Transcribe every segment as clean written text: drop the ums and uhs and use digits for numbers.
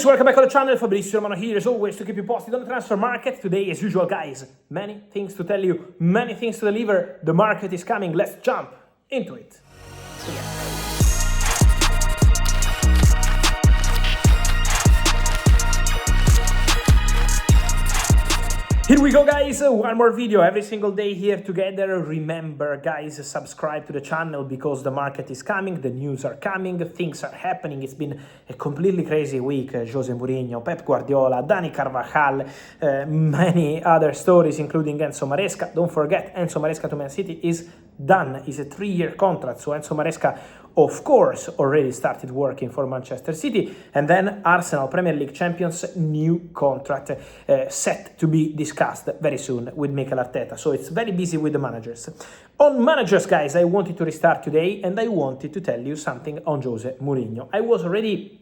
Guys, welcome back on the channel. Fabrizio Romano here as always to keep you posted on the transfer market. Today, as usual, guys, many things to tell you, many things to deliver. The market is coming. Let's jump into it. Here we go, guys, one more video every single day here together. Remember, guys, subscribe to the channel because the market is coming, the news are coming, things are happening. It's been a completely crazy week. Jose Mourinho, Pep Guardiola, Dani Carvajal, many other stories, including Enzo Maresca. Don't forget, Enzo Maresca to Man City is done. It's a 3-year contract, so Enzo Maresca, of course, already started working for Manchester City. And then Arsenal, Premier League champions, new contract set to be discussed very soon with Mikel Arteta. So it's very busy with the managers. On managers, guys, I wanted to restart today and I wanted to tell you something on Jose Mourinho. I was already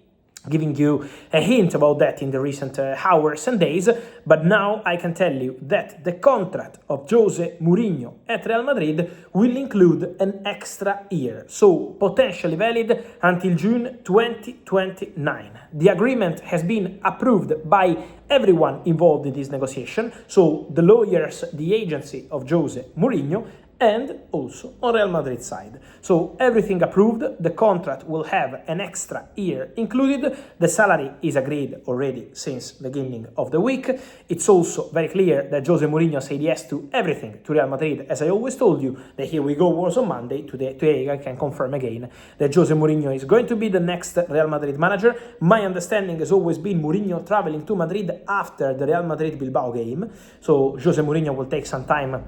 giving you a hint about that in the recent hours and days, but now I can tell you that the contract of Jose Mourinho at Real Madrid will include an extra year, so potentially valid until June 2029. The agreement has been approved by everyone involved in this negotiation, so the lawyers, the agency of Jose Mourinho, and also on Real Madrid side. So everything approved, the contract will have an extra year included, the salary is agreed already since beginning of the week. It's also very clear that Jose Mourinho said yes to everything to Real Madrid. As I always told you, the Here We Go was on Monday. Today I can confirm again that Jose Mourinho is going to be the next Real Madrid manager. My understanding has always been Mourinho traveling to Madrid after the Real Madrid-Bilbao game. So Jose Mourinho will take some time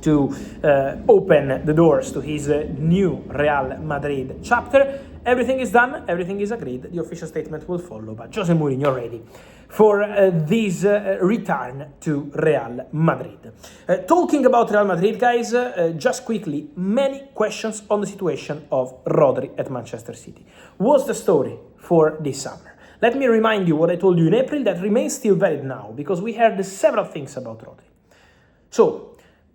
to open the doors to his new Real Madrid chapter. Everything is done, everything is agreed, the official statement will follow, but Jose Mourinho ready for this return to Real Madrid. Talking about Real Madrid, guys, just quickly, many questions on the situation of Rodri at Manchester City. What's the story for this summer? Let me remind you what I told you in April that remains still valid now, because we heard several things about Rodri. So,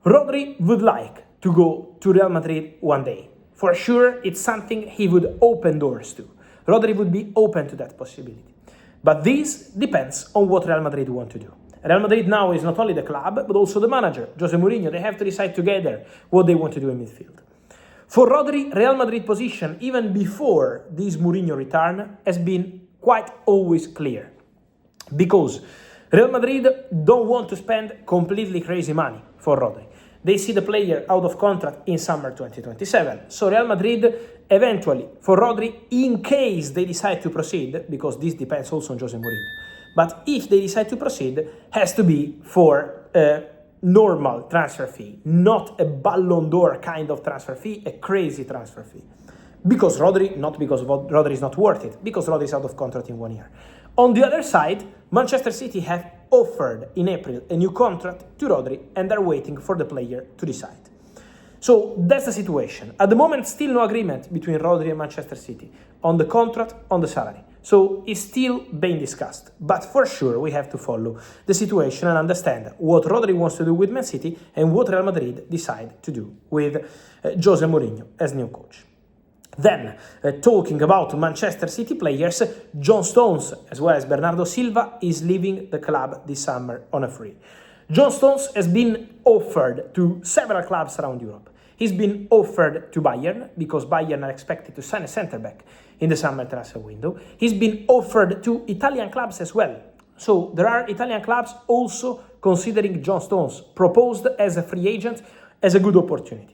Rodri would like to go to Real Madrid one day. For sure, it's something he would open doors to. Rodri would be open to that possibility. But this depends on what Real Madrid want to do. Real Madrid now is not only the club, but also the manager, Jose Mourinho. They have to decide together what they want to do in midfield. For Rodri, Real Madrid position, even before this Mourinho return, has been quite always clear. Because Real Madrid don't want to spend completely crazy money for Rodri. They see the player out of contract in summer 2027. So Real Madrid, eventually, for Rodri, in case they decide to proceed, because this depends also on Jose Mourinho, but if they decide to proceed, has to be for a normal transfer fee, not a Ballon d'Or kind of transfer fee, a crazy transfer fee. Because Rodri, not because Rodri is not worth it, because Rodri is out of contract in 1 year. On the other side, Manchester City have offered in April a new contract to Rodri and are waiting for the player to decide. So that's the situation. At the moment, still no agreement between Rodri and Manchester City on the contract, on the salary. So it's still being discussed. But for sure, we have to follow the situation and understand what Rodri wants to do with Man City and what Real Madrid decide to do with Jose Mourinho as new coach. Then, talking about Manchester City players, John Stones, as well as Bernardo Silva, is leaving the club this summer on a free. John Stones has been offered to several clubs around Europe. He's been offered to Bayern, because Bayern are expected to sign a centre-back in the summer transfer window. He's been offered to Italian clubs as well. So there are Italian clubs also considering John Stones, proposed as a free agent, as a good opportunity.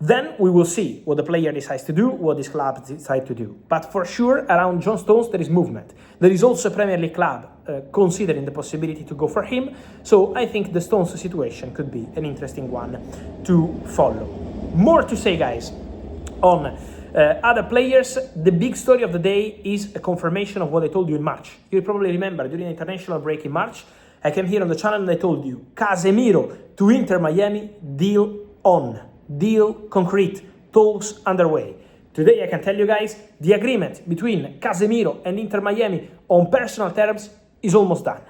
Then we will see what the player decides to do, what this club decides to do. But for sure, around John Stones, there is movement. There is also a Premier League club considering the possibility to go for him. So I think the Stones situation could be an interesting one to follow. More to say, guys, on other players. The big story of the day is a confirmation of what I told you in March. You probably remember, during the international break in March, I came here on the channel and I told you, Casemiro to Inter Miami, deal on. Deal concrete, talks underway. Today I can tell you guys, the agreement between Casemiro and Inter Miami on personal terms is almost done.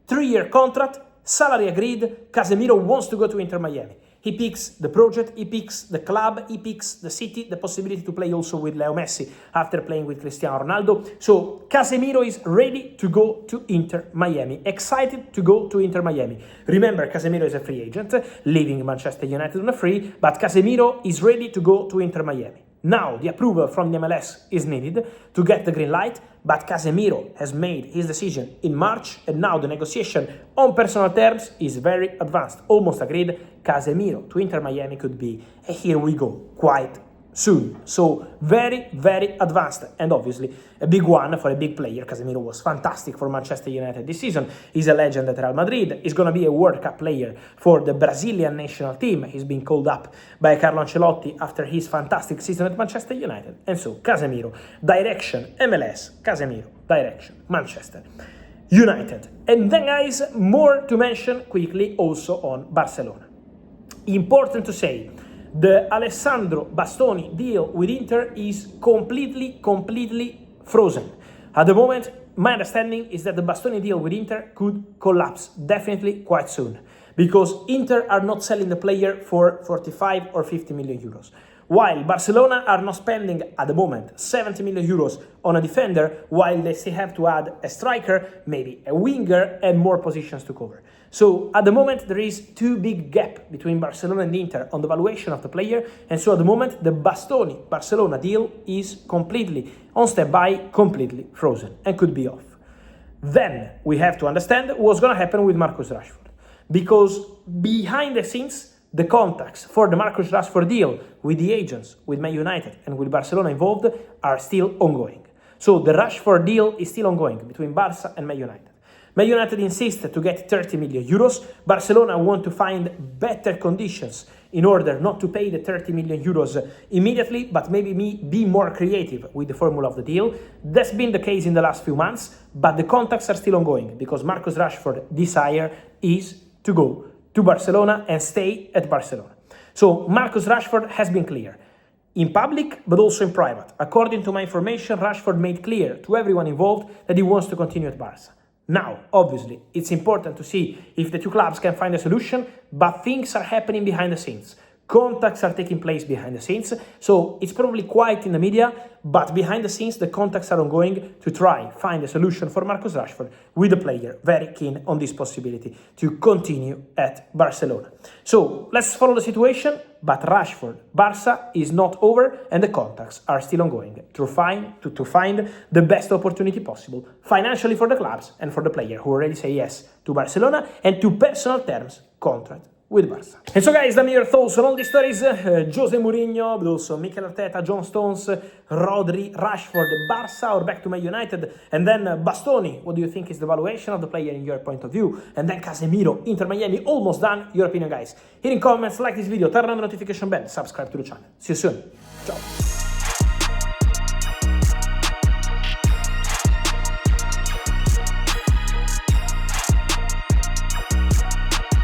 3-year contract, salary agreed, Casemiro wants to go to Inter Miami. He picks the project, he picks the club, he picks the city, the possibility to play also with Leo Messi after playing with Cristiano Ronaldo. So Casemiro is ready to go to Inter Miami, excited to go to Inter Miami. Remember, Casemiro is a free agent, leaving Manchester United on a free, but Casemiro is ready to go to Inter Miami. Now, the approval from the MLS is needed to get the green light, but Casemiro has made his decision in March, and now the negotiation on personal terms is very advanced, almost agreed. Casemiro to Inter Miami could be, here we go, quite soon. So very, very advanced, and obviously a big one for a big player. Casemiro was fantastic for Manchester United this season. He's a legend at Real Madrid. He's going to be a World Cup player for the Brazilian national team. He's been called up by Carlo Ancelotti after his fantastic season at Manchester United. And so Casemiro, direction MLS, Casemiro, direction Manchester United. And then, guys, more to mention quickly also on Barcelona. Important to say, the Alessandro Bastoni deal with Inter is completely frozen. At the moment, my understanding is that the Bastoni deal with Inter could collapse definitely quite soon, because Inter are not selling the player for 45 or 50 million euros, while Barcelona are not spending at the moment 70 million euros on a defender, while they still have to add a striker, maybe a winger, and more positions to cover. So at the moment there is too big gap between Barcelona and Inter on the valuation of the player, and so at the moment the Bastoni Barcelona deal is completely on standby, completely frozen, and could be off. Then we have to understand what's going to happen with Marcus Rashford, because behind the scenes the contacts for the Marcus Rashford deal with the agents, with Man United and with Barcelona involved are still ongoing. So the Rashford deal is still ongoing between Barca and Man United. Man United insisted to get 30 million euros. Barcelona want to find better conditions in order not to pay the 30 million euros immediately, but maybe be more creative with the formula of the deal. That's been the case in the last few months, but the contacts are still ongoing because Marcus Rashford's desire is to go to Barcelona and stay at Barcelona. So Marcus Rashford has been clear in public, but also in private. According to my information, Rashford made clear to everyone involved that he wants to continue at Barca. Now, obviously, it's important to see if the two clubs can find a solution, but things are happening behind the scenes. Contacts are taking place behind the scenes, so it's probably quiet in the media, but behind the scenes the contacts are ongoing to try find a solution for Marcus Rashford, with the player very keen on this possibility to continue at Barcelona. So let's follow the situation, but Rashford, Barca is not over, and the contacts are still ongoing to find the best opportunity possible financially for the clubs and for the player who already say yes to Barcelona and to personal terms contract with Barca. And so, guys, let me hear your thoughts on all these stories. Jose Mourinho, but also Mikel Arteta, John Stones, Rodri, Rashford, Barca, or back to Man United, and then Bastoni. What do you think is the valuation of the player in your point of view? And then Casemiro, Inter Miami, almost done. Your opinion, guys. Here in comments, like this video, turn on the notification bell, subscribe to the channel. See you soon. Ciao.